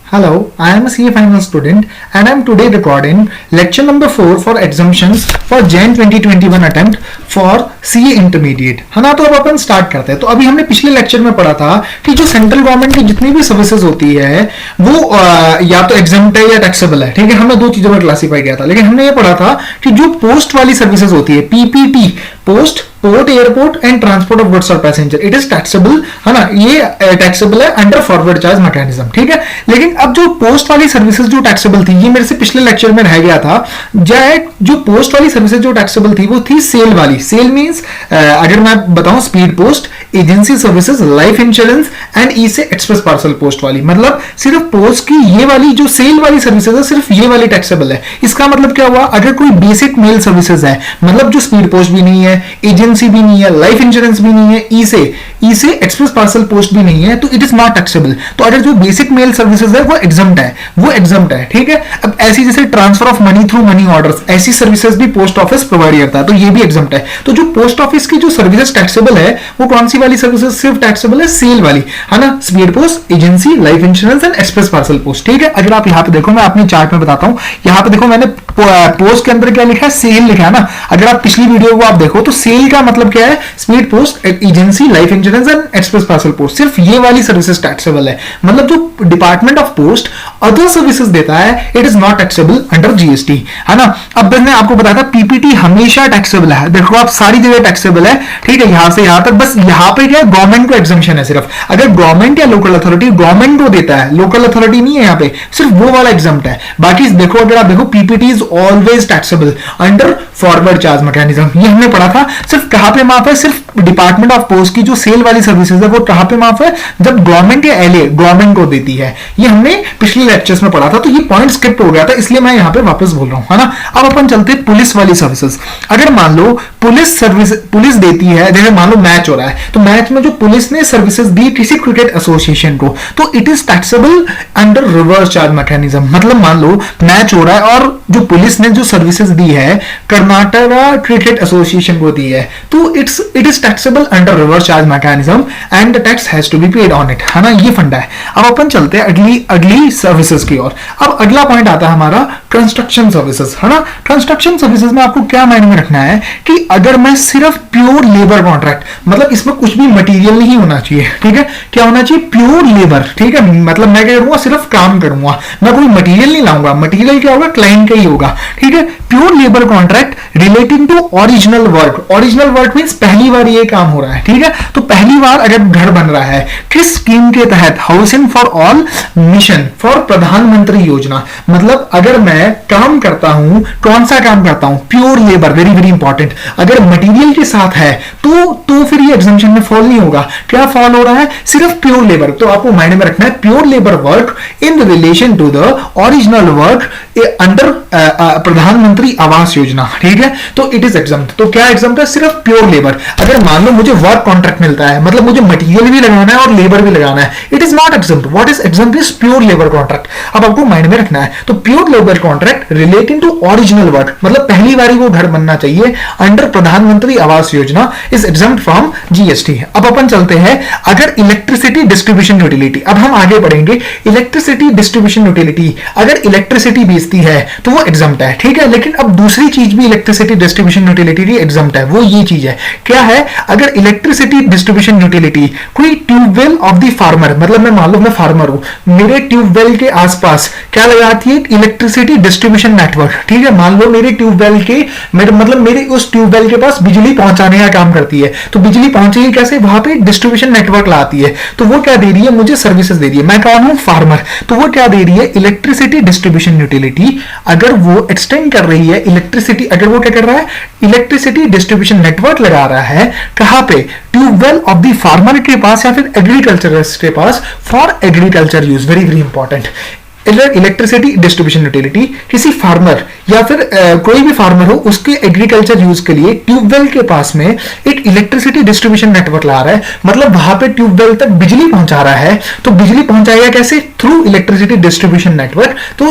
Hello, I am a CA final student and I am today recording lecture number 4 for exemptions for Jan 2021 attempt for CA Intermediate. है ना, तो अब अपन start करते हैं। तो अभी हमने पिछले लेक्चर में पढ़ा था कि जो सेंट्रल गवर्नमेंट की जितनी भी सर्विसेज होती है वो या तो एग्जम्प्ट है या टैक्सेबल है। ठीक है, हमने दो चीजों में क्लासीफाई किया था, लेकिन हमने ये पढ़ा था कि जो पोस्ट वाली सर्विसेज होती है, PPT, post, port, airport and transport of goods और पैसेंजर, इट इज टैक्सेबल, है ना, ये टैक्सेबल है अंडर फॉरवर्ड चार्ज मैकेनिज्म। ठीक है, लेकिन अब जो पोस्ट वाली सर्विसेज जो टैक्सेबल थी, ये मेरे से पिछले लेक्चर में रह गया था। जो पोस्ट वाली सर्विसेज जो टैक्सेबल थी वो थी सेल वाली। सेल मींस अगर मैं बताऊं speed post, agency services, life insurance and ई से एक्सप्रेस पार्सल पोस्ट वाली। मतलब सिर्फ पोस्ट की ये वाली जो सेल वाली सर्विसेज है, सिर्फ ये वाली टैक्सेबल है। इसका मतलब क्या हुआ, अगर कोई बेसिक मेल सर्विसेज है, मतलब जो स्पीड पोस्ट भी नहीं है, एजेंसी भी नहीं है, लाइफ इंश्योरेंस भी नहीं है, ई से एक्सप्रेस पार्सल पोस्ट भी नहीं है, तो इट इज नॉट टैक्सेबल। तो अगर जो बेसिक मेल सर्विसेज है वो एग्जम्प्ट है, वो एग्जम्प्ट है। ठीक है, अब ऐसी जैसे transfer of money through money orders, ऐसी सर्विसेज भी पोस्ट ऑफिस प्रोवाइड करता है, तो ये भी एग्जम्प्ट है। तो जो पोस्ट ऑफिस की जो सर्विसेज टैक्सेबल है वो कौन सी वाली सर्विसेज सिर्फ टैक्सेबल है, सेल वाली, है ना, speed post, agency, life insurance and express parcel post. ठीक है, अगर आप यहाँ पे देखो, मैं अपने चार्ट में बताता हूं, यहाँ पे देखो मैंने पोस्ट के अंदर क्या लिखा है, सेल लिखा है ना। अगर आप पिछली वीडियो को आप देखो तो सेल का मतलब क्या है, speed post, agency, life insurance and express parcel post, सिर्फ ये वाली सर्विसेज टैक्सेबल है। मतलब जो department of post other services देता है, it is not taxable under GST, है ना। अब मैंने आपको बताया था पीपीटी हमेशा टैक्सेबल है। देखो आप सारी जगह टैक्सेबल है। ठीक है, यहां से यहां तक, बस यहां पे क्या है, गवर्नमेंट को एग्जम्पशन है सिर्फ। अगर गवर्नमेंट या लोकल अथॉरिटी, गवर्नमेंट को देता है, लोकल अथॉरिटी नहीं है, यहाँ पे सिर्फ वो वाला एग्जम्प्ट है। बाकी देखो, अगर आप देखो PPT is always taxable under forward charge mechanism, ये हमने पढ़ा था। सिर्फ कहां पे माफ है, सिर्फ डिपार्टमेंट ऑफ पोस्ट की जो सेल वाली सर्विसेज है वो कहां पे माफ है, जब गवर्नमेंट या एलए गवर्नमेंट को देती है। ये हमने पिछले लेक्चर्स में पढ़ा था, तो ये पॉइंट स्किप हो गया था, इसलिए मैं यहां पे वापस बोल रहा हूं, है ना। अब अपन चलते हैं पुलिस वाली सर्विसेज। अगर मान लो पुलिस सर्विस, पुलिस देती है, जैसे मान लो मैच हो रहा है, तो मैच में जो पुलिस ने सर्विसेज दी किसी क्रिकेट एसोसिएशन को, तो it is taxable under reverse charge mechanism. मतलब मान लो मैच हो रहा है और जो पुलिस ने जो सर्विसेज दी है कर्नाटका क्रिकेट एसोसिएशन को दी है, तो it is taxable under reverse charge mechanism and the tax has to be paid on it, है ना। ये फंडा है। अब अपन चलते हैं अगली सर्विसेज की ओर। अब अगला पॉइंट आता है हमारा कंस्ट्रक्शन सर्विसेज, है ना। कंस्ट्रक्शन सर्विसेज में आपको क्या माइंड में रखना है कि अगर मैं सिर्फ प्योर लेबर कॉन्ट्रैक्ट, मतलब इसमें कुछ भी मटेरियल नहीं होना चाहिए। ठीक है, क्या होना चाहिए, प्योर लेबर। ठीक है, मतलब मैं क्या करूंगा, सिर्फ काम करूंगा, मैं कोई मटेरियल नहीं लाऊंगा। मटेरियल क्या होगा, क्लाइंट का ही होगा। ठीक है, pure labour contract relating to original work. Original work means पहली बार ये काम हो रहा है। ठीक है, तो पहली बार अगर घर बन रहा है, किस स्कीम के तहत, housing for all mission for प्रधानमंत्री योजना। मतलब अगर मैं काम करता हूं, कौन सा काम करता हूं, pure labour, very very important. अगर मटेरियल के साथ है तो फिर ये एग्जम्पशन में फॉल नहीं होगा। क्या फॉल हो रहा है, सिर्फ प्योर लेबर। तो आपको माइंड में रखना है pure labour work in relation to the original work under Pradhan Mantri Awas योजना। ठीक है, तो इट इज एग्जम्प्ट। तो क्या एग्जम्प्ट है, सिर्फ प्योर लेबर। अगर मान लो मुझे वर्क कॉन्ट्रैक्ट मिलता है, मतलब मुझे मटेरियल भी लगाना है और लेबर भी लगाना है, it is not exempt. What is exempt is pure labour contract. अब आपको माइंड में रखना है, तो pure labour contract relating to original work, मतलब पहली बार वो घर बनना चाहिए अंडर प्रधानमंत्री आवास योजना, इज एग्जम्प्ट फ्रॉम जीएसटी। अब अपन चलते हैं अगर इलेक्ट्रिसिटी डिस्ट्रीब्यूशन यूटिलिटी। अब हम आगे बढ़ेंगे। इलेक्ट्रिसिटी डिस्ट्रीब्यूशन यूटिलिटी अगर इलेक्ट्रिसिटी बेचती है तो वो एग्जम्प्ट है। ठीक है, लेकिन अब दूसरी चीज भी इलेक्ट्रिसिटी डिस्ट्रीब्यूशन यूटिलिटी की एग्जम्प्ट है, वो ये चीज है। क्या है, अगर इलेक्ट्रिसिटी डिस्ट्रीब्यूशन यूटिलिटी कोई ट्यूबवेल ऑफ द फार्मर, मतलब मैं मान लो मैं फार्मर हूं, मेरे ट्यूबवेल के आसपास क्या लगाती है, इलेक्ट्रिसिटी डिस्ट्रीब्यूशन नेटवर्क। ठीक है, मान लो मेरे ट्यूबवेल के मेरे उस ट्यूबवेल के पास बिजली पहुंचाने का काम करती है, तो बिजली पहुंचेगी कैसे, वहां पे डिस्ट्रीब्यूशन नेटवर्क लाती है, तो वो क्या दे रही है, मुझे सर्विसेज दे रही है। मैं कौन हूं, फार्मर, तो वो क्या दे रही है, इलेक्ट्रिसिटी डिस्ट्रीब्यूशन यूटिलिटी। अगर वो एक्सटेंड कर रही है इलेक्ट्रिसिटी, अगर वो क्या कर रहा है, इलेक्ट्रिसिटी डिस्ट्रीब्यूशन नेटवर्क लगा रहा है, कहां पे, ट्यूबवेल ऑफ द फार्मर के पास या फिर एग्रीकल्चरिस्ट के पास, for agriculture use, very very important. Electricity distribution utility किसी फार्मर या फिर कोई भी फार्मर हो उसके एग्रीकल्चर यूज के लिए ट्यूबवेल के पास में एक इलेक्ट्रिसिटी डिस्ट्रीब्यूशन नेटवर्क ला रहा है, मतलब वहां पे ट्यूबवेल तक बिजली पहुंचा रहा है। तो बिजली पहुंचाएगा कैसे, थ्रू इलेक्ट्रिसिटी डिस्ट्रीब्यूशन नेटवर्क। तो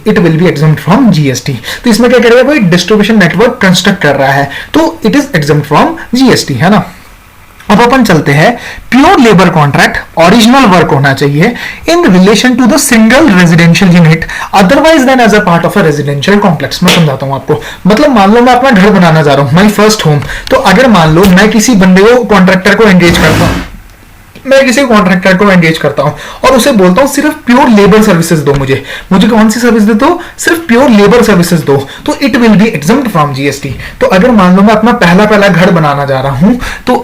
it will be exempt from GST. तो इसमें क्या करेगा, वो डिस्ट्रीब्यूशन नेटवर्क कंस्ट्रक्ट कर रहा है, तो it is exempt from GST, है ना। अब अपन चलते हैं pure labour contract original work होना चाहिए in relation to the single residential unit otherwise than as a part of a residential complex. मैं समझाता हूं आपको। मतलब मान लो मैं अपना घर बनाना चाह रहा हूं, माई फर्स्ट होम। तो अगर मान लो मैं किसी बंदे को कॉन्ट्रैक्टर को एंगेज करता हूं, मैं किसी कॉन्ट्रैक्टर को एंगेज करता हूं और उसे बोलता हूं सिर्फ प्योर लेबर सर्विसेज दो, मुझे कौन सी सर्विस दे दो? सिर्फ प्योर लेबर सर्विसेज दो, तो it will be exempt from GST. तो अगर मान लो मैं अपना पहला घर बनाना जा रहा हूं तो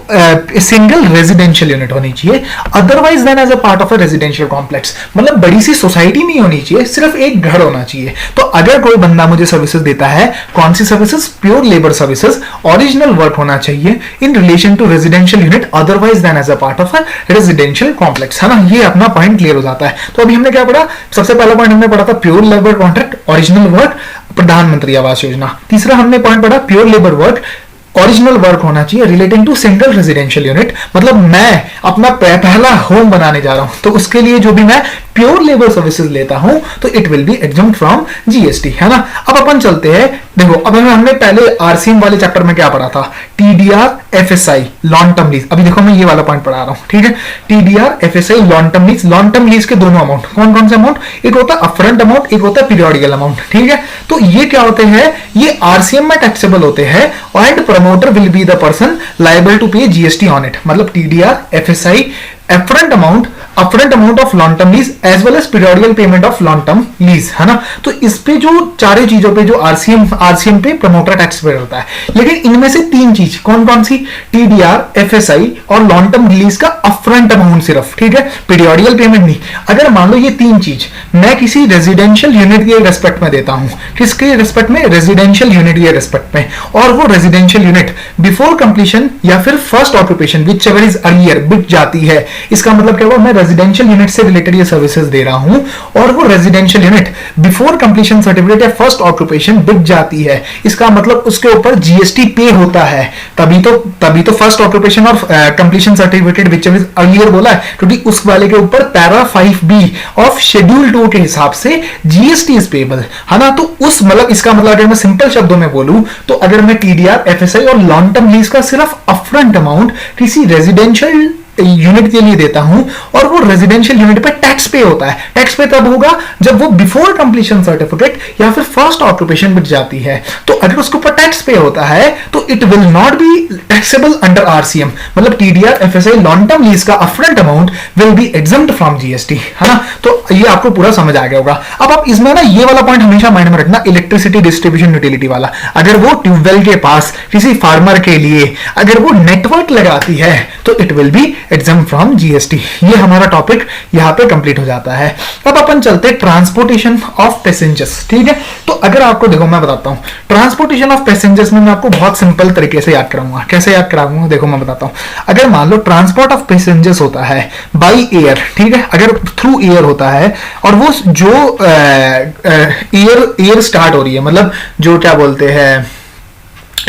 सिंगल रेजिडेंशियल यूनिट होनी चाहिए otherwise than as a part of a residential complex. मतलब बड़ी सी सोसाइटी नहीं होनी चाहिए, सिर्फ एक घर होना चाहिए। तो अगर कोई बंदा मुझे सर्विसेज देता है, कौन सी services? Pure labour services, original work होना चाहिए in relation to residential unit otherwise than as a part of a residential complex, है ना। ये अपना पॉइंट क्लियर हो जाता है। तो अभी हमने क्या पढ़ा? सबसे पहला पॉइंट हमने पढ़ा था pure labour contract, original work, Pradhan Mantri Awas Yojana. तीसरा हमने पॉइंट पढ़ा pure labour work, original work होना चाहिए relating to single residential unit. मतलब मैं अपना पहला होम बनाने जा रहा हूं तो उसके लिए जो भी मैं प्योर लेबर सर्विसेज लेता हूं तो it will be exempt from GST, है ना। अब अपन चलते हैं, देखो अब हमने पहले आरसीएम वाले चैप्टर में क्या पढ़ा था? TDR FSI long term lease. अभी देखो मैं ये वाला पॉइंट पढ़ा रहा हूं, ठीक है। TDR FSI long term lease के दोनों अमाउंट, कौन कौन से अमाउंट? एक होता है अपफ्रंट अमाउंट, एक होता है पीरियोडिकल अमाउंट, ठीक है। तो ये क्या होते हैं? ये आरसीएम में टैक्सेबल होते हैं and promoter will be the person liable to pay GST on it. मतलब TDR FSI upfront amount of long term lease as well as periodical payment of long term lease, है ना। तो इस पे जो चारों चीजों पे जो आरसीएम पे प्रमोटर टैक्स पे होता है। लेकिन इनमें से तीन चीज कौन कौन सी? टीडीआर एफएसआई और लॉन्ग टर्म लीज का अपफ्रंट अमाउंट सिर्फ, ठीक है, पीरियोडिकल पेमेंट नहीं। अगर मान लो ये तीन चीज मैं किसी रेजिडेंशियल यूनिट के रेस्पेक्ट में देता हूं, किसके रेस्पेक्ट में? रेजिडेंशियल यूनिट के रेस्पेक्ट में, और वो रेजिडेंशियल यूनिट बिफोर कंप्लीशन या फिर first occupation which ever is earlier बिक जाती है। इसका मतलब क्या हुआ? मैं रेजिडेंशियल यूनिट से रिलेटेड ये सर्विसेज दे रहा हूं और वो residential unit before completion certificate या फर्स्ट ऑक्यूपेशन बिक जाती है। इसका मतलब उसके ऊपर जीएसटी पे होता है। तभी तो फर्स्ट ऑक्यूपेशन और completion certificate which ever is earlier बोला है, क्योंकि उस वाले के ऊपर पैरा 5B ऑफ शेड्यूल 2 के हिसाब से जीएसटी इज पेबल, है ना। तो उस मतलब इसका मतलब अगर मैं सिंपल शब्दों में बोलूं तो अगर मैं टीडीआर एफएसआई और लॉन्ग टर्म लीज का सिर्फ अपफ्रंट अमाउंट किसी रेजिडेंशियल यूनिट के लिए देता हूं और वो रेजिडेंशियल यूनिट पे टैक्स पे होता है। टैक्स पे तब होगा जब वो बिफोर कंप्लीशन सर्टिफिकेट या फिर फर्स्ट ऑक्यूपेशन बिक जाती है। तो अगर उसके ऊपर टैक्स पे होता है तो it will not be taxable under RCM. मतलब TDR FSI long term lease का upfront amount will be exempt from GST, है ना। तो ये आपको पूरा समझ आ गया होगा। अब आप इसमें ना ये वाला पॉइंट हमेशा माइंड में रखना, इलेक्ट्रिसिटी डिस्ट्रीब्यूशन यूटिलिटी वाला। अगर वो ट्यूबवेल के पास किसी फार्मर के लिए अगर वो नेटवर्क लगाती है तो it will be exempt from GST. ये हमारा टॉपिक यहां पे कंप्लीट हो जाता है। अब अपन चलते हैं ट्रांसपोर्टेशन ऑफ पैसेंजर्स, ठीक है। तो अगर आपको देखो मैं बताता हूं ट्रांसपोर्टेशन ऑफ पैसेंजर्स में मैं आपको बहुत सिंपल तरीके से याद कराऊंगा। कैसे याद कराऊंगा? देखो मैं बताता हूं। अगर मान लो ट्रांसपोर्ट ऑफ पैसेंजर्स होता है बाई एयर, ठीक है, अगर थ्रू एयर होता है और वो जो एयर स्टार्ट हो रही है, मतलब जो क्या बोलते हैं,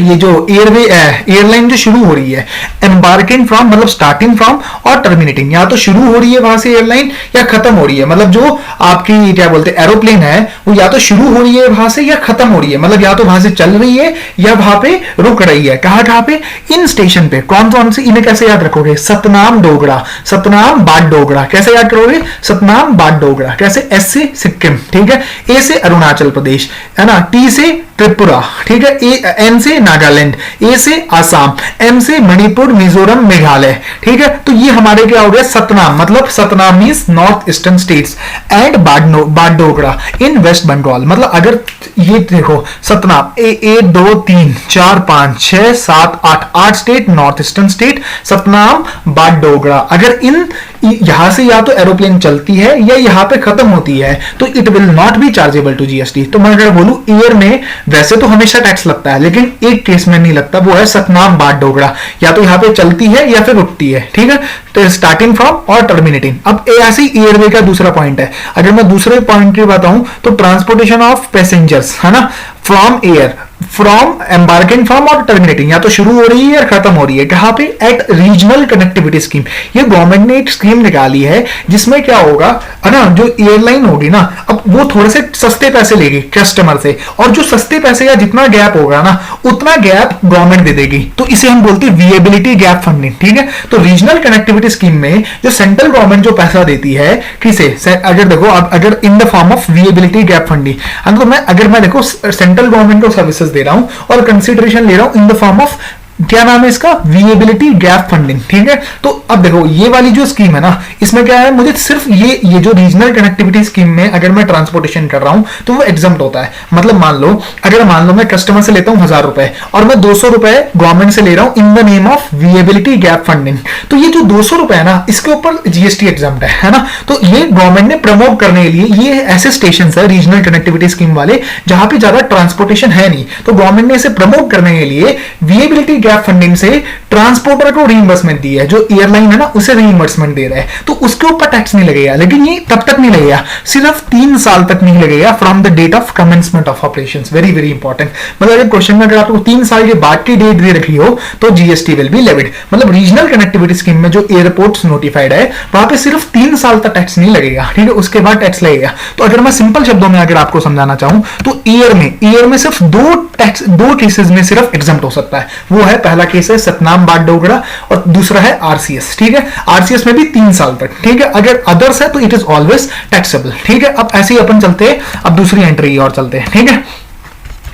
ये जो एयरलाइन जो शुरू हो रही है, एम्बार्किंग फ्रॉम मतलब स्टार्टिंग फ्रॉम और टर्मिनेटिंग, या तो शुरू हो रही है वहां से एयरलाइन या खत्म हो रही है। मतलब जो आपकी क्या बोलते हैं एरोप्लेन है वो या तो शुरू हो रही है वहां से या खत्म हो रही है। मतलब या तो वहां से चल रही है या वहां पे रुक रही है। कहां पे? इन स्टेशन पे। कौन कौन से? इन्हें कैसे याद रखोगे? सतनाम डोगरा, सतनाम बाट डोगरा। कैसे याद करोगे? सतनाम बाट डोगरा। कैसे? एस से सिक्किम, ठीक है, ए से अरुणाचल प्रदेश, है ना, टी से त्रिपुरा, ठीक है, एन से नागालैंड, ए से आसाम, एम से मणिपुर, मिजोरम, मेघालय, ठीक है। तो ये हमारे क्या हो गया? सतनाम। मतलब सतनाम means north eastern states and Bagdogra in West Bengal. मतलब अगर ये देखो सतनाम 1 2 3 4 5 6 7 8 स्टेट नॉर्थ ईस्टर्न स्टेट, सतनाम बागडोगरा। अगर इन यहां से या तो एरोप्लेन चलती है या यहां पे खत्म होती है तो it will not be chargeable to GST. तो मैं अगर बोलूं एयर में वैसे तो हमेशा टैक्स लगता है लेकिन एक केस में नहीं लगता, वो है सतनाम बाट डोगरा। या तो यहां पे चलती है या फिर रुकती है, ठीक है, तो स्टार्टिंग फ्रॉम और टर्मिनेटिंग। अब ऐसे ही एयरवे का दूसरा पॉइंट है। अगर मैं दूसरे पॉइंट की बताऊं तो ट्रांसपोर्टेशन ऑफ पैसेंजर्स, है ना, from air, from embarking from और टर्मिनेटिंग, या तो शुरू हो रही है या खत्म हो रही है, कहां पे, एट रीजनल कनेक्टिविटी स्कीम। ये गवर्नमेंट ने एक स्कीम निकाली है जिसमें क्या होगा है ना, जो एयरलाइन होगी ना, अब वो थोड़े से सस्ते पैसे लेगी कस्टमर से, और जो सस्ते पैसे या जितना गैप होगा ना उतना गैप गवर्नमेंट दे देगी, तो इसे हम बोलते हैं विएबिलिटी गैप फंडिंग, ठीक है। तो रीजनल कनेक्टिविटी स्कीम में जो सेंट्रल गवर्नमेंट जो पैसा देती है किसे, अगर देखो अगर in the form of viability gap funding, तो मैं देखो सेंट्रल गवर्नमेंट को सर्विसेज दे रहा हूं और कंसीडरेशन ले रहा हूं इन द फॉर्म ऑफ, क्या नाम है इसका, विएबिलिटी गैप फंडिंग, ठीक है। तो अब देखो ये वाली जो स्कीम है ना, इसमें क्या है, मुझे सिर्फ ये जो रीजनल कनेक्टिविटी स्कीम में अगर मैं ट्रांसपोर्टेशन कर रहा हूं तो वो एग्जम्प्ट होता है। मतलब मान लो मैं कस्टमर से लेता हूं 1000 रुपए और मैं 200 रुपए गवर्नमेंट से ले रहा हूं in the name of viability gap funding, तो ये जो 200 रुपए है ना, इसके ऊपर जीएसटी एग्जम्प्ट है ना। तो ये गवर्नमेंट ने प्रमोट करने के लिए, ये ऐसे स्टेशन है रीजनल कनेक्टिविटी स्कीम वाले जहां पे ज्यादा ट्रांसपोर्टेशन है नहीं, तो गवर्नमेंट ने इसे प्रमोट करने के लिए विएबिलिटी गैप फंडिंग से ट्रांसपोर्टर को रीइंबर्समेंट दी है, जो एयरलाइन है ना उसे रीइंबर्समेंट दे रहा है, तो उसके ऊपर टैक्स नहीं लगेगा। लेकिन ये तब तक नहीं लगेगा, सिर्फ 3 साल तक नहीं लगेगा from the date of commencement of operations. Very very important, मतलब अगर क्वेश्चन में अगर आपको 3 साल के बाद की डेट दे रखी हो तो जीएसटी विल बी लेविड। मतलब रीजनल कनेक्टिविटी स्कीम में जो एयरपोर्ट्स नोटिफाइड है वहां पे सिर्फ 3 साल तक टैक्स नहीं लगेगा, ठीक है, उसके बाद टैक्स लगेगा। तो अगर मैं सिंपल शब्दों में अगर आपको समझाना चाहूं तो एयर में सिर्फ दो केसेस में सिर्फ एग्जम्प्ट हो सकता है। वो है, पहला केस है सतनाम बागडोगरा और दूसरा है आरसीएस, ठीक है। आरसीएस में भी 3 साल तक, ठीक है। अगर अदर्स है तो इट इज ऑलवेज टैक्सेबल, ठीक है। अब ऐसे ही अपन चलते हैं, अब दूसरी एंट्री और चलते हैं, ठीक है।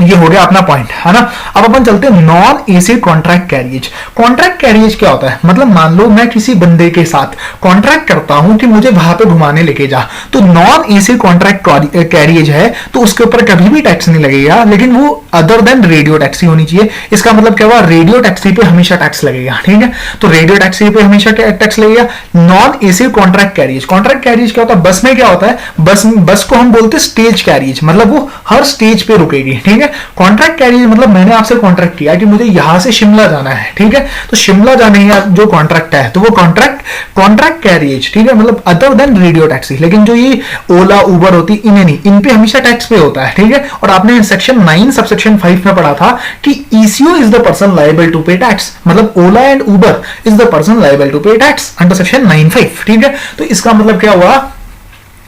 ये हो गया अपना पॉइंट, है ना। अब अपन चलते हैं non AC contract carriage. Contract carriage क्या होता है, मतलब मान लो मैं किसी बंदे के साथ कॉन्ट्रैक्ट करता हूं कि मुझे वहां पे घुमाने लेके जा, तो नॉन एसी कॉन्ट्रैक्ट कैरियज है तो उसके ऊपर कभी भी टैक्स नहीं लगेगा, लेकिन वो अदर देन रेडियो टैक्सी होनी चाहिए। इसका मतलब क्या हुआ, रेडियो टैक्सी पे हमेशा टैक्स लगेगा, ठीक है। तो रेडियो टैक्सी पे हमेशा टैक्स लगेगा। Non AC contract carriage, contract carriage क्या होता है, बस में क्या होता है, बस को हम बोलते हैं स्टेज कैरियज, मतलब वो हर स्टेज पे रुकेगी, ठीक है। कॉन्ट्रैक्ट कैरियज मतलब मैंने आपसे कॉन्ट्रैक्ट किया कि मुझे यहां से शिमला जाना है, ठीक है, तो शिमला जाने का जो कॉन्ट्रैक्ट है तो वो कॉन्ट्रैक्ट कैरियज, ठीक है, मतलब अदर देन रेडियो टैक्सी। लेकिन जो ये ओला उबर होती है इन्हें नहीं, इन पे हमेशा टैक्स पे होता है, ठीक है। और आपने सेक्शन 9 सबसेक्शन 5 में पढ़ा था कि ECO is the person liable to pay tax, मतलब Ola and Uber is the person liable to pay tax under section 9(5), ठीक है। तो इसका मतलब क्या हुआ,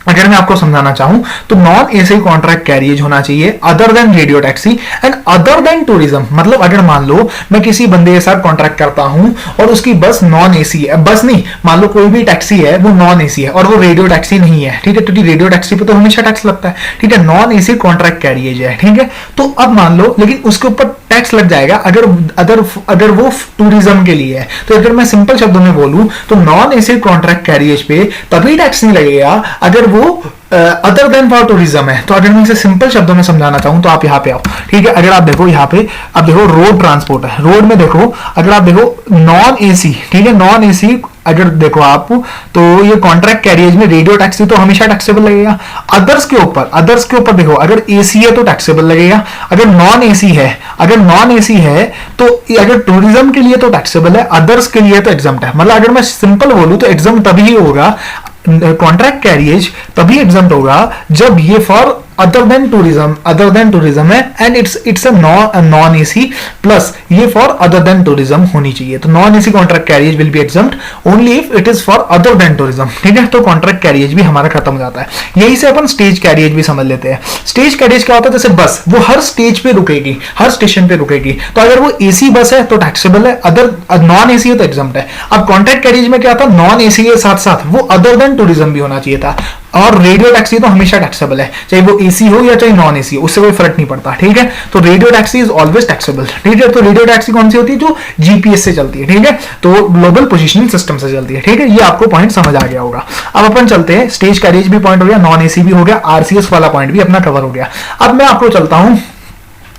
अगर मैं आपको समझाना चाहूं तो नॉन एसी कॉन्ट्रैक्ट कैरियज होना चाहिए other than radio taxi and other than tourism. मतलब अगर मान लो मैं किसी बंदे के साथ कॉन्ट्रैक्ट करता हूं और उसकी बस नॉन एसी है, बस नहीं, मान लो कोई भी टैक्सी है वो नॉन एसी है और वो रेडियो टैक्सी नहीं है, ठीक है, क्योंकि रेडियो टैक्सी पे तो हमेशा टैक्स लगता है, ठीक है। नॉन एसी कॉन्ट्रैक्ट कैरियज है, ठीक है। तो अब मान लो लेकिन उसके ऊपर टैक्स लग जाएगा अगर वो टूरिज्म के लिए है। तो अगर मैं सिंपल शब्दों में बोलूं तो नॉन एसी कॉन्ट्रैक्ट कैरियज पे तभी टैक्स नहीं लगेगा अगर वो अदर देन फॉर टूरिज्म है। तो अगर मैं इसे सिंपल शब्दों में समझाना चाहूं तो आप यहाँ पे आओ, ठीक है। अगर आप देखो यहाँ पे, अब देखो रोड ट्रांसपोर्ट है, रोड में देखो अगर आप देखो नॉन एसी, ठीक है, नॉन एसी अगर देखो आप तो ये कॉन्ट्रैक्ट कैरियज में रेडियो टैक्सी तो हमेशा टैक्सेबल लगेगा। अदर्स के ऊपर देखो अगर एसी है तो टैक्सेबल लगेगा, अगर नॉन एसी है तो अगर टूरिज्म के लिए तो टैक्सेबल है, अदर्स के लिए तो एग्जम्प्ट है। मतलब अगर मैं सिंपल बोलूं तो एग्जम्प्ट तभी होगा, कॉन्ट्रैक्ट कैरियज तभी एग्जम्प्ट होगा जब ये फॉर अदर देन टूरिज्म है and it's a non AC plus ये फॉर अदर देन टूरिज्म होनी चाहिए। तो non AC contract carriage will be exempt only if it is for other than tourism, ठीक है। तो कॉन्ट्रैक्ट कैरियज भी हमारा खत्म हो जाता है। यही से अपन स्टेज कैरियज भी समझ लेते हैं। स्टेज कैरियज क्या होता है, जैसे बस वो हर स्टेज पे रुकेगी, हर स्टेशन पे रुकेगी, तो अगर वो एसी बस है तो टैक्सेबल है, अदर नॉन एसी है तो एग्जम्प्ट है। अब कॉन्ट्रैक्ट कैरियज में क्या था, नॉन एसी के साथ साथ वो अदर देन टूरिज्म भी होना चाहिए था, और रेडियो टैक्सी तो हमेशा टैक्सेबल है, चाहे वो एसी हो या चाहे नॉन एसी हो, उससे कोई फर्क नहीं पड़ता, ठीक है। तो radio taxi is always taxable, ठीक है। तो रेडियो टैक्सी कौन सी होती है, जो जीपीएस से चलती है, ठीक है, तो ग्लोबल पोजिशनिंग सिस्टम से चलती है, ठीक है। ये आपको पॉइंट समझ आ गया होगा। अब अपन चलते हैं, स्टेज कैरियज भी पॉइंट हो गया, नॉन एसी भी हो गया, आरसीएस वाला पॉइंट भी अपना कवर हो गया। अब मैं आपको चलता हूं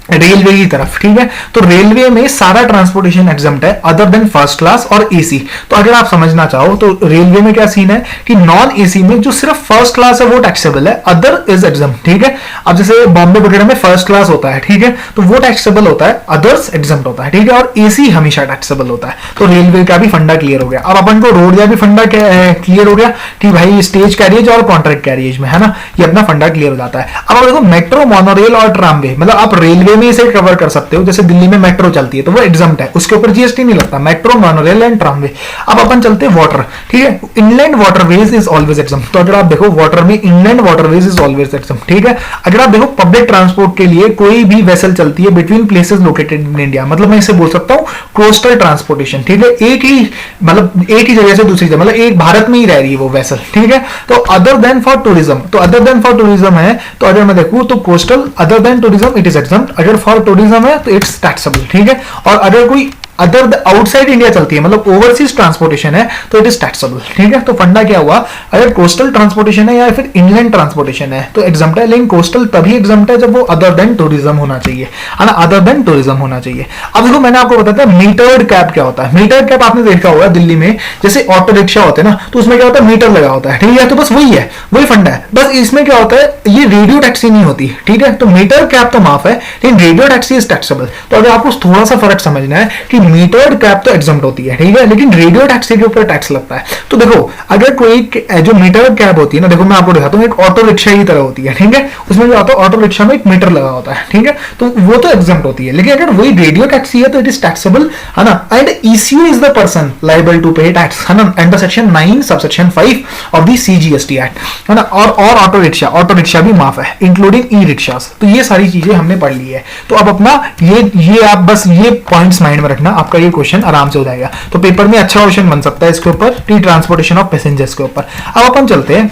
रेलवे की तरफ, ठीक है। तो रेलवे में सारा ट्रांसपोर्टेशन एग्जम्प्ट है अदर देन फर्स्ट क्लास और एसी। तो अगर आप समझना चाहो तो रेलवे में क्या सीन है कि नॉन एसी में जो सिर्फ फर्स्ट क्लास है वो टैक्सेबल है, अदर इज एग्जम्प्ट, ठीक है। अब जैसे बॉम्बे वगैरह में फर्स्ट क्लास होता है, ठीक है, तो वो टैक्सेबल होता है, अदर्स एग्जम्प्ट होता है, ठीक है, और एसी हमेशा टैक्सेबल होता है। तो रेलवे का भी फंडा क्लियर हो गया। अब अपन को रोड का भी फंडा क्लियर हो गया कि भाई स्टेज कैरियज और कॉन्ट्रैक्ट कैरियज में, है ना, ये अपना फंडा क्लियर हो जाता है। अब देखो मेट्रो, मोनोरेल और ट्रामवे, मतलब आप रेलवे में इसे कवर कर सकते हो। जैसे दिल्ली में मेट्रो चलती है तो वो एग्जम्प्ट है, उसके ऊपर जीएसटी नहीं लगता, मेट्रो, मोनोरेल एंड ट्रामवे। अब अपन चलते हैं वाटर, ठीक है, inland waterways is always exempt. तो अगर आप देखो वाटर में inland waterways is always exempt, ठीक है। अगर आप देखो पब्लिक ट्रांसपोर्ट के लिए कोई भी वेसल चलती है between places located in India, मतलब मैं इसे बोल सकता हूं कोस्टल ट्रांसपोर्टेशन, ठीक है, एक ही मतलब एक ही जगह से दूसरी जगह, मतलब एक भारत में ही रह रही है वो वेसल, ठीक है। तो अदर देन फॉर टूरिज्म, तो अदर देन फॉर टूरिज्म है, तो अगर मैं देखूं तो coastal other than tourism it is exempt, अगर फॉर टूरिज्म है तो इट्स टैक्सेबल, ठीक है। और अगर कोई अदर आउटसाइड इंडिया चलती है, मतलब ओवरसीज ट्रांसपोर्टेशन है, तो इट इज टैक्सेबल, ठीक है। तो फंडा क्या हुआ, अगर कोस्टल ट्रांसपोर्टेशन है या फिर इनलैंड ट्रांसपोर्टेशन है तो एग्जम्प्ट है, लेकिन कोस्टल तभी एग्जम्प्ट है जब वो अदर देन टूरिज्म होना चाहिए, है ना, अदर देन टूरिज्म होना चाहिए। अब देखो मैंने आपको बताया मीटर्ड कैब क्या होता है। मीटर्ड कैब आपने देखा होगा दिल्ली में, जैसे ऑटो रिक्शा होते हैं ना, तो उसमें क्या होता है, मीटर लगा होता है, ठीक है। तो बस वही है, वही फंडा है, बस इसमें क्या होता है, ये रेडियो टैक्सी नहीं होती, ठीक है। तो मीटर कैब तो माफ है, लेकिन रेडियो टैक्सी इज टैक्सेबल। तो अगर आपको थोड़ा सा फर्क समझना है कि मीटर्ड कैब तो एग्जम्प्ट होती है, ठीक है, लेकिन रेडियो टैक्सी के ऊपर टैक्स लगता है। तो देखो अगर कोई जो मीटर कैब होती है ना, देखो मैं आपको दिखाता हूँ, एक ऑटो रिक्शा की तरह होती है, ठीक है, उसमें क्या होता है, ऑटो रिक्शा में एक मीटर लगा होता है, ठीक है, तो वो तो एग्जम्प्ट होती है। लेकिन अगर वही रेडियो टैक्सी है तो इट इज टैक्सेबल, है ना। And ECU is the person liable to pay tax, है ना, under section 9 subsection 5 of the CGST act, है ना। और ऑटो रिक्शा भी माफ है, इंक्लूडिंग ई रिक्शास। तो ये सारी चीजें हमने पढ़ ली है। तो अब अपना ये आप बस ये पॉइंट्स माइंड में रखना, आपका ये क्वेश्चन आराम से हो जाएगा। तो पेपर में अच्छा क्वेश्चन बन सकता है इसके ऊपर, टी ट्रांसपोर्टेशन ऑफ पैसेंजर्स के ऊपर। अब अपन चलते हैं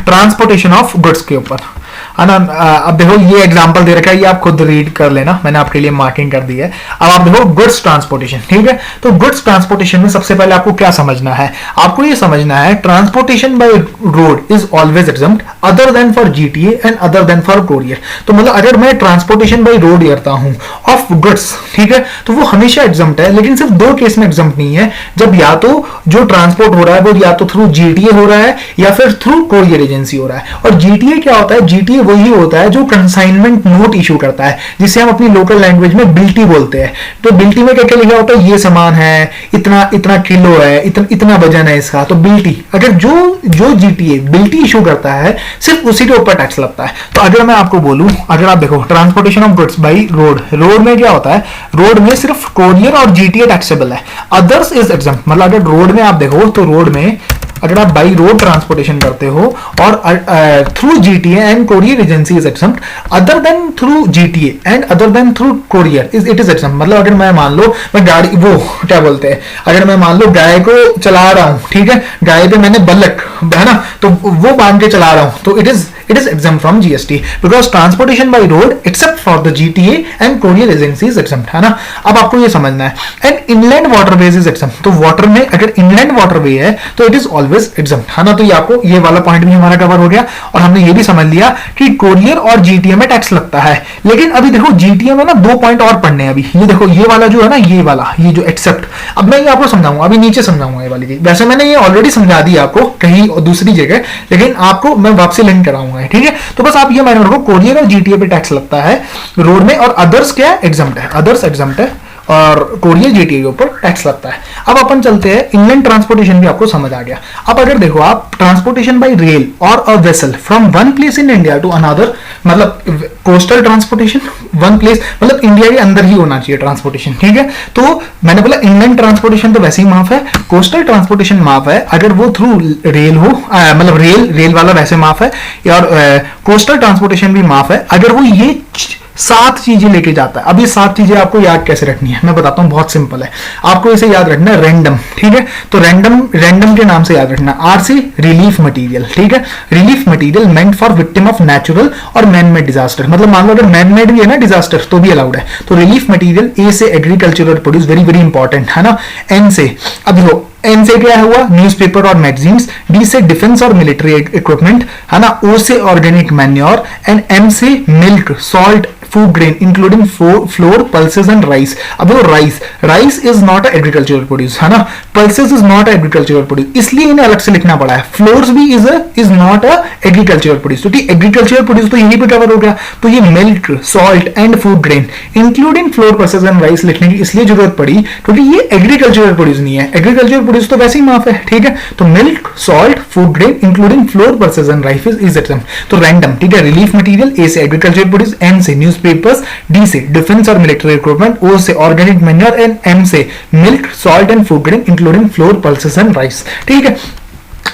ट्रांसपोर्टेशन ऑफ गुड्स के ऊपर, है ना। अब देखो ये एग्जांपल दे रखा है, ये आप खुद रीड कर लेना, मैंने आपके लिए मार्किंग कर दी है। अब आप देखो गुड्स ट्रांसपोर्टेशन, ठीक है। तो गुड्स ट्रांसपोर्टेशन में सबसे पहले आपको क्या समझना है, आपको ये समझना है transportation by road is always exempt other than for GTA and other than for courier. तो मतलब अगर मैं ट्रांसपोर्टेशन बाय रोड करता हूं ऑफ गुड्स, ठीक है, तो वो हमेशा एग्जम्प्ट है, लेकिन सिर्फ दो केस में एग्जम्प्ट नहीं है, जब या तो जो ट्रांसपोर्ट हो रहा है वो या तो थ्रू जीटीए हो रहा है या फिर थ्रू कोरियर एजेंसी हो रहा है। और जीटीए क्या होता है, जीटीए वही होता है जो कंसाइनमेंट नोट इशू करता है, जिसे हम अपनी लोकल लैंग्वेज में बिल्टी बोलते हैं। तो बिल्टी में क्या क्या लिखा होता है, ये सामान है, इतना इतना किलो है, इतना वजन है इसका, तो बिल्टी। अगर जो जीटीए बिल्टी इशू करता है सिर्फ उसी के ऊपर टैक्स लगता है। तो अगर मैं आपको बोलूं, अगर आप देखो transportation of goods by road में क्या होता है, रोड में सिर्फ कोरियर और जीटीए टैक्सेबल है, अदर्स इज एग्जम्प्ट। मतलब अगर रोड में आप देखो तो रोड में अगर आप बाई रोड ट्रांसपोर्टेशन करते हो और through GTA and courier agency is exempt, other than through GTA and other than through courier is it is exempt. मतलब अगर मैं मान लो मैं गाड़ी वो क्या बोलते हैं, अगर मैं मान लो गाय को चला रहा हूं, ठीक है, गाय पे मैंने बल्लक, है ना, तो वो बांध के चला रहा हूं, तो it is exempt from GST because transportation by road except for the GTA and courier agency is exempt, है ना। अब आपको ये समझना है and inland waterways is exempt। तो वाटर में अगर inland waterway है तो it is always exempt, है ना। तो ये आपको ये वाला पॉइंट भी हमारा कवर हो गया और हमने ये भी समझ लिया कि कोरियर और जीटीए में टैक्स लगता है। लेकिन अभी देखो जीटीए में ना दो पॉइंट और पढ़ने हैं अभी। ये देखो ये वाला जो है ना, ये वाला ये जो एक्सेप्ट, अब मैं ये आपको समझाऊंगा, अभी नीचे समझाऊंगा ये वाली चीज। वैसे मैंने ये ऑलरेडी समझा दी आपको कहीं दूसरी जगह, लेकिन आपको मैं वापसी लिंक कराऊंगा, ठीक है। तो बस आप ये माइंड रखो कोरियर और जीटीए पे टैक्स लगता है रोड में, और अदर्स क्या है, एग्जम्प्ट है, अदर्स एग्जम्प्ट है और कोरियर जीटीए के ऊपर टैक्स लगता है। अब अपन चलते हैं इनलैंड ट्रांसपोर्टेशन भी आपको समझ आ गया। अब अगर देखो आप ट्रांसपोर्टेशन बाय रेल और a vessel from one place in India to another, मतलब कोस्टल ट्रांसपोर्टेशन वन प्लेस, मतलब इंडिया के अंदर ही होना चाहिए ट्रांसपोर्टेशन, ठीक है। तो मैंने बोला इनलैंड ट्रांसपोर्टेशन तो वैसे ही माफ है, कोस्टल ट्रांसपोर्टेशन माफ है अगर वो थ्रू रेल हो, मतलब रेल वाला वैसे माफ है, और कोस्टल ट्रांसपोर्टेशन भी माफ है अगर वो ये 7 चीजें लेके जाता है। अब ये 7 चीजें आपको याद कैसे रखनी है मैं बताता हूं, बहुत सिंपल है। आपको इसे याद रखना है रैंडम, ठीक है। तो रैंडम के नाम से याद रखना। आर से रिलीफ मटेरियल, ठीक है, relief material meant for victim of natural और मैन मेड डिजास्टर, मतलब मान लो अगर मैन मेड भी है ना डिजास्टर तो भी अलाउड है। तो रिलीफ मटेरियल। ए से agricultural produce, very very important, है ना। एन से, अब देखो एन से क्या हुआ, न्यूज़पेपर और मैगजीन्स। डी से डिफेंस और मिलिट्री इक्विपमेंट, है ना। ओ से ऑर्गेनिक मैन्योर एंड एम से milk, salt, food grain including flour, pulses and rice. अब वो rice is not a agricultural produce, है ना, pulses is not a agricultural produce, इसलिए इन्हें अलग से लिखना पड़ा है. फ्लोर्स भी is not a agricultural produce. तो एग्रीकल्चरल प्रोड्यूस तो यही पे कवर हो गया. तो ये milk, salt and food grain including floor, pulses and rice लिखने की इसलिए जरूरत पड़ी क्योंकि ये एग्रीकल्चरल प्रोड्यूस नहीं है. एग्रीकल्चरल प्रोड्यूस तो वैसे ही माफ है, ठीक है. तो milk, salt, food grain including floor, pulses and rice is exam. तो रैंडम, ठीक है. रिलीफ मटेरियल, ए से एग्रीकल्चरल प्रोड्यूस, एन से न्यूज़पेपर्स, डी से डिफेंस और मिलिट्री इक्विपमेंट, ओ से ऑर्गेनिक मैन्योर एंड एम से milk, salt and food grain including floor, pulses and rice. ठीक है.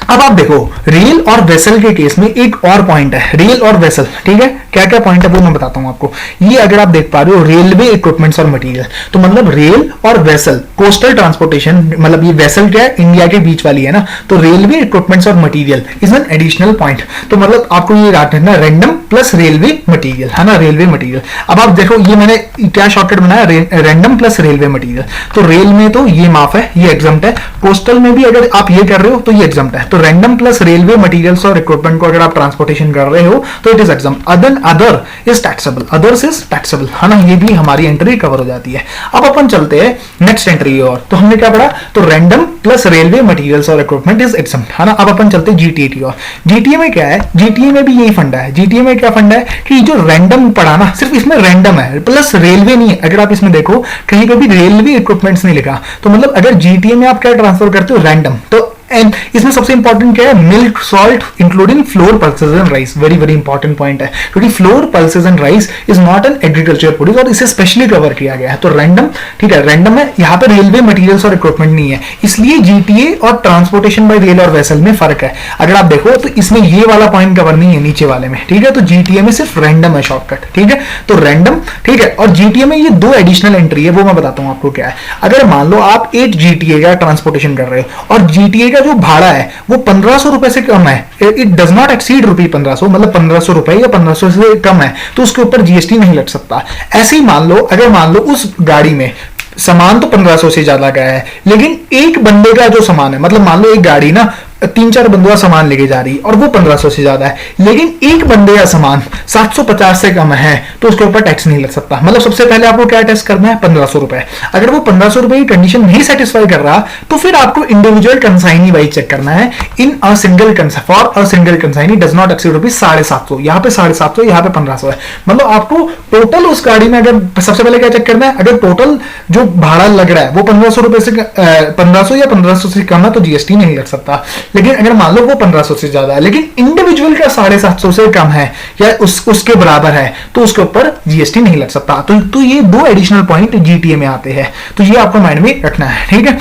अब आप देखो रेल और वेसल के केस में एक और पॉइंट है, रेल और वेसल, ठीक है. क्या क्या पॉइंट है वो मैं बताता हूं आपको. ये अगर आप देख पा रहे हो रेलवे इक्विपमेंट्स और मटेरियल, तो मतलब रेल और वेसल, कोस्टल ट्रांसपोर्टेशन, मतलब ये वेसल क्या है, इंडिया के बीच वाली है ना. तो रेलवे इक्विपमेंट्स और material is an additional point. तो मतलब आपको ये याद रखना, रैंडम प्लस रेलवे मटेरियल, है ना, रेलवे मटेरियल. अब आप देखो ये मैंने क्या शॉर्टकट बनाया, रैंडम प्लस रेलवे मटेरियल. तो रेल में तो ये माफ है, ये एग्जाम्प्ट है. कोस्टल में भी अगर आप ये कर रहे हो तो ये एग्जाम्प्ट है. तो रैंडम प्लस रेलवे मटेरियल्स और इक्विपमेंट को अगर आप ट्रांसपोर्टेशन कर रहे हो तो it is exempt. Other is taxable, others is taxable, है ना. ये भी हमारी एंट्री कवर हो जाती है. अब अपन चलते हैं नेक्स्ट एंट्री और. तो हमने क्या पढ़ा, तो रैंडम प्लस रेलवे मटेरियल्स और इक्विपमेंट इज एग्जाम्प्ट, है ना. अब अपन चलते हैं जीटीए की और. जीटीए में क्या है, जीटीए में भी यही फंडा है. जीटीए में क्या फंडा है कि जो रैंडम पढ़ा ना, सिर्फ इसमें रैंडम है प्लस रेलवे नहीं है. अगर आप इसमें देखो कहीं पर भी रेलवे इक्विपमेंट्स नहीं लिखा, तो मतलब अगर जीटीए में आप क्या ट्रांसफर करते हो, रैंडम. तो एंड इसमें सबसे इंपॉर्टेंट क्या है, milk, salt including floor, pulses and rice. Very very important point है क्योंकि floor, pulses and rice is not an agriculture produce और इसे स्पेशली कवर किया गया है. तो रैंडम, ठीक है, रैंडम है. यहाँ पे रेलवे मटेरियल्स और इक्विपमेंट नहीं है, इसलिए जीटीए और ट्रांसपोर्टेशन बाय रेल और वेसल में फर्क है. अगर आप देखो तो इसमें ये वाला पॉइंट कवर नहीं है नीचे वाले में, ठीक है. तो जीटीए में सिर्फ रैंडम है शॉर्टकट, ठीक है. तो रैंडम, ठीक है. और जीटीए में ये दो एडिशनल एंट्री है, वो मैं बताता हूं आपको क्या है. अगर मान लो आप 8 जीटीए का ट्रांसपोर्टेशन कर रहे हो और जीटीए का जो भाड़ा है वो 1500 रुपए से कम है, इट डज नॉट एक्सीड रुपी 1500, मतलब 1500 रुपए या 1500 से कम है, तो उसके ऊपर जीएसटी नहीं लग सकता. ऐसे ही मान लो, अगर मान लो उस गाड़ी में सामान तो 1500 से ज्यादा का है, लेकिन एक बंदे का जो सामान है, मतलब मान लो एक गाड़ी ना 3-4 बंदों सामान लेके जा रही है और वो 1500 से ज्यादा है, लेकिन एक बंदे का सामान 750 से कम है, तो उसके ऊपर टैक्स नहीं लग सकता. मतलब सबसे पहले आपको क्या टैक्स करना है, 1500 रुपए. अगर वो 1500 रुपए की कंडीशन नहीं सेटिस्फाई कर रहा, तो फिर आपको इंडिविजुअल कंसाइनी वाइज चेक करना है. In a single for a single consignee does not exceed rupees 750. यहाँ पे 750, यहाँ पे 1500 है. मतलब आपको टोटल उस गाड़ी में अगर सबसे पहले क्या चेक करना है, अगर टोटल जो भाड़ा लग रहा है वो 1500 रुपए से 1500 या 1500 से कम है तो जीएसटी नहीं लग सकता. लेकिन अगर मान लो वो 1500 से ज्यादा है लेकिन इंडिविजुअल का 750 से कम है या उसके बराबर है, तो उसके ऊपर जीएसटी नहीं लग सकता. तो ये दो एडिशनल पॉइंट जीटीए में आते हैं, तो ये आपको माइंड में रखना है, ठीक है.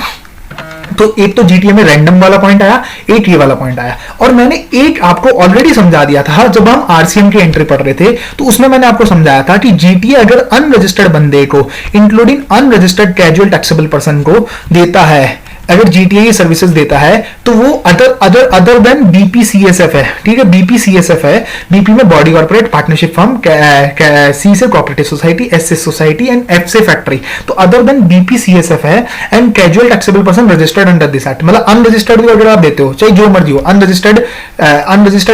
तो एक तो जीटीए में रैंडम वाला पॉइंट आया, एक ये वाला पॉइंट आया. और मैंने एक आपको ऑलरेडी समझा दिया था जब हम आरसीएम की एंट्री पढ़ रहे थे, तो उसमें मैंने आपको समझाया था कि जीटीए अगर अनरजिस्टर्ड बंदे को including unregistered casual taxable person को देता है, अगर जीटीए सर्विसेज देता है, तो वो अदर देन बीपीसीएसएफ है, ठीक है. बीपीसीएसएफ है, बीपी में बॉडी कॉर्पोरेट पार्टनरशिप फर्म, सी से कोऑपरेटिव सोसाइटी, एस से सोसाइटी एंड एफ से फैक्ट्री. तो अदर देन बीपीसीएसएफ है and casual taxable person registered under this act. मतलब अनरजिस्टर्ड भी अगर आप देते हो, चाहे जो मर्जी हो, अनरजिस्टर्ड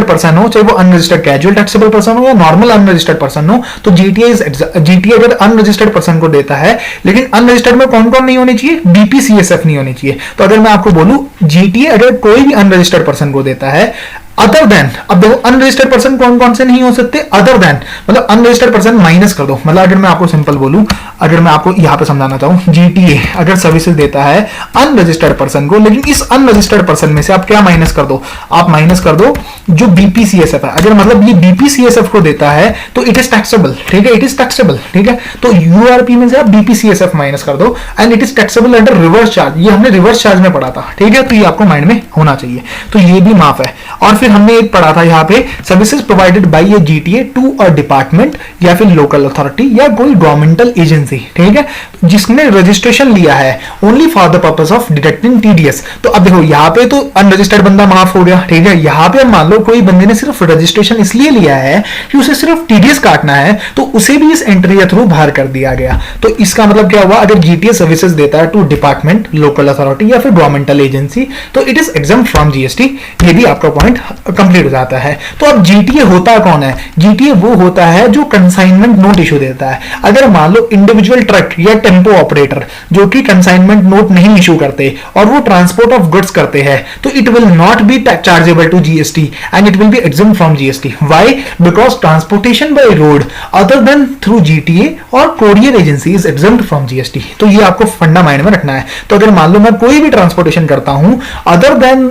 पर्सन हो, चाहे वो अनरजिस्टर्ड कैजुअल टैक्सेबल पर्सन हो या नॉर्मल अनरजिस्टर्ड पर्सन हो, तो जीटीए अगर अनरजिस्टर्ड पर्सन को देता है, लेकिन अनरजिस्टर्ड में कौन कौन नहीं होने चाहिए, बीपीसीएसएफ नहीं होनी चाहिए. तो अगर मैं आपको बोलूं जीटीए अगर कोई भी अनरजिस्टर्ड पर्सन को देता है अदर देन, अब देखो अनरजिस्टर्ड पर्सन कौन कौन से नहीं हो सकते, अदर देन मतलब अनरजिस्टर्ड पर्सन माइनस कर दो. मतलब अगर मैं आपको सिंपल बोलूं, अगर मैं आपको यहां पे समझाना चाहूं, जीटीए अगर सर्विसेज देता है अनरजिस्टर्ड पर्सन को, लेकिन इस अनरजिस्टर्ड पर्सन में से आप क्या माइनस कर दो, आप माइनस कर दो जो बीपीसीएसएफ है. अगर मतलब ये बीपीसीएसएफ को देता है तो इट इज टैक्सेबल, ठीक है, इट इज टैक्सेबल, ठीक है. तो यूआरपी में से आप बीपीसीएसएफ माइनस कर दो and it is taxable under reverse charge. ये हमने रिवर्स चार्ज में पढ़ा था, ठीक है. तो ये आपको माइंड में होना चाहिए, तो ये भी माफ है. और फिर हमने एक पढ़ा था यहाँ पे services provided by a GTA to a department या फिर लोकल अथॉरिटी या कोई गवर्नमेंटल एजेंसी, ठीक है, जिसने रजिस्ट्रेशन लिया है only for the purpose of deducting TDS. तो अब देखो यहाँ पे तो अनरजिस्टर्ड बंदा माफ हो गया, ठीक है. यहाँ पे मान लो कोई बंदे ने सिर्फ रजिस्ट्रेशन इसलिए लिया है कि उसे सिर्फ टीडीएस काटना है, तो उसे भी इस एंट्री के थ्रू बाहर कर दिया गया. तो इसका मतलब क्या हुआ, अगर जीटीए सर्विसेज देता है टू डिपार्टमेंट, लोकल अथॉरिटी या फिर गवर्नमेंटल एजेंसी, तो it is exempt from GST. ये भी आपका पॉइंट कंप्लीट हो जाता है। तो अब जीटीए होता कौन है? जीटीए वो होता है जो कंसाइनमेंट नोट इशू देता है। अगर मान लो इंडिविजुअल ट्रक या टेम्पो ऑपरेटर जो कि कंसाइनमेंट नोट नहीं इशू करते और वो ट्रांसपोर्ट ऑफ गुड्स करते हैं, तो it will not be chargeable to GST and it will be exempt from GST. Why? Because transportation by road other than through GTA और courier agency is exempt from GST. तो ये आपको फंडा mind में रखना है। तो अगर मान लो मैं कोई भी ट्रांसपोर्टेशन करता हूं अदर देन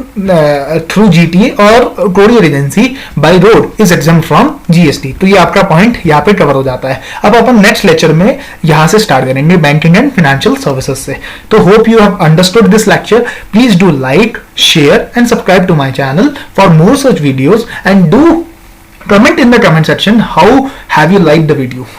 थ्रू जीटीए और courier agency by road is exempt from GST. तो ये आपका पॉइंट यहाँ पे कवर हो जाता है। अब अपन नेक्स्ट लेक्चर में यहां से स्टार्ट करेंगे बैंकिंग एंड फाइनेंशियल सर्विसेज से। तो hope you have understood this lecture. Please do like, share and subscribe to my channel for more such videos and do comment in the comment section how have you liked the video.